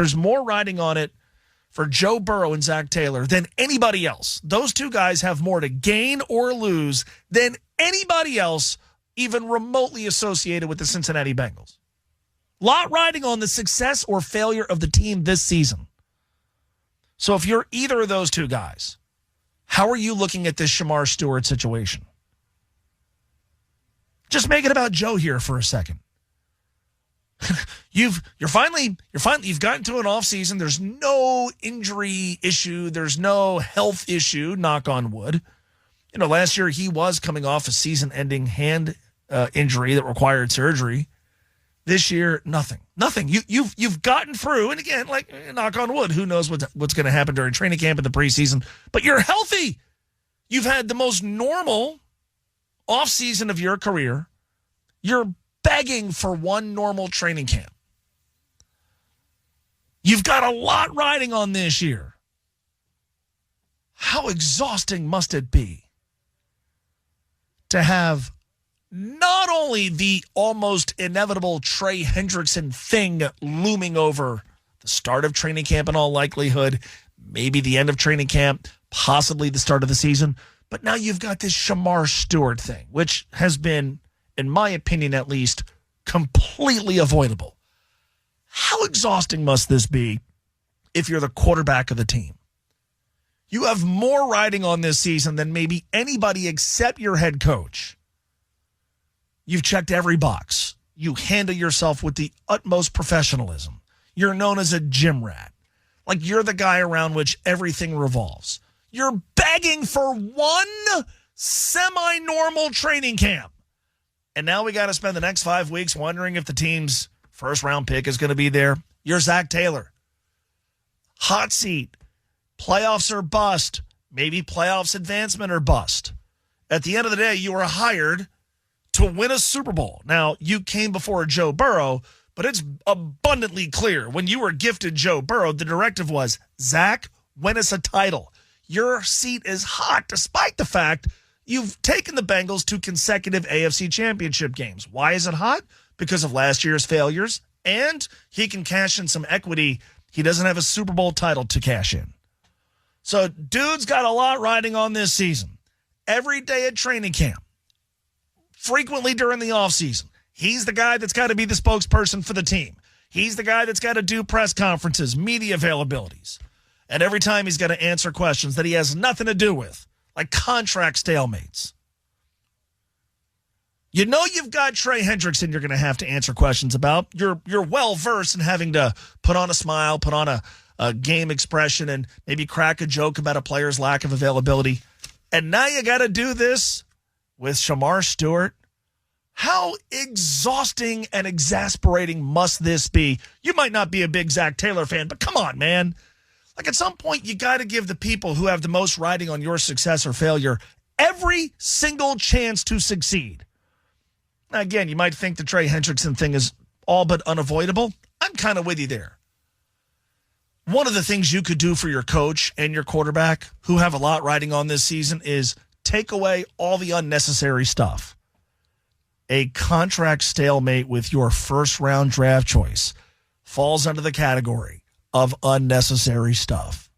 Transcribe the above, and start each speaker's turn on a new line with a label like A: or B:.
A: there's more riding on it for Joe Burrow and Zac Taylor than anybody else. Those two guys have more to gain or lose than anybody else even remotely associated with the Cincinnati Bengals. Lot riding on the success or failure of the team this season. So if you're either of those two guys, how are you looking at this Shamar Stewart situation? Just make it about Joe here for a second. You've gotten to an offseason. There's no injury issue. There's no health issue, knock on wood. Last year he was coming off a season-ending hand injury that required surgery. This year, nothing. You've gotten through, and again, knock on wood, who knows what's going to happen during training camp in the preseason, but you're healthy. You've had the most normal offseason of your career. You're begging for one normal training camp. You've got a lot riding on this year. How exhausting must it be to have not only the almost inevitable Trey Hendrickson thing looming over the start of training camp in all likelihood, maybe the end of training camp, possibly the start of the season, but now you've got this Shamar Stewart thing, which has been, in my opinion at least, completely avoidable. How exhausting must this be if you're the quarterback of the team? You have more riding on this season than maybe anybody except your head coach. You've checked every box. You handle yourself with the utmost professionalism. You're known as a gym rat. You're the guy around which everything revolves. You're begging for one semi-normal training camp. And now we got to spend the next 5 weeks wondering if the team's first-round pick is going to be there. You're Zac Taylor. Hot seat. Playoffs or bust. Maybe playoffs advancement or bust. At the end of the day, you were hired to win a Super Bowl. Now, you came before Joe Burrow, but it's abundantly clear when you were gifted Joe Burrow, the directive was, Zach, win us a title. Your seat is hot despite the fact you've taken the Bengals to consecutive AFC championship games. Why is it hot? Because of last year's failures, and he can cash in some equity. He doesn't have a Super Bowl title to cash in. So, dude's got a lot riding on this season. Every day at training camp, frequently during the offseason, he's the guy that's got to be the spokesperson for the team. He's the guy that's got to do press conferences, media availabilities. And every time he's got to answer questions that he has nothing to do with, like contract stalemates. You've got Trey Hendrickson you're going to have to answer questions about. You're well-versed in having to put on a smile, put on a game expression, and maybe crack a joke about a player's lack of availability. And now you got to do this with Shamar Stewart. How exhausting and exasperating must this be? You might not be a big Zac Taylor fan, but come on, man. At some point, you got to give the people who have the most riding on your success or failure every single chance to succeed. Now, again, you might think the Trey Hendrickson thing is all but unavoidable. I'm kind of with you there. One of the things you could do for your coach and your quarterback who have a lot riding on this season is take away all the unnecessary stuff. A contract stalemate with your first-round draft choice falls under the category of unnecessary stuff.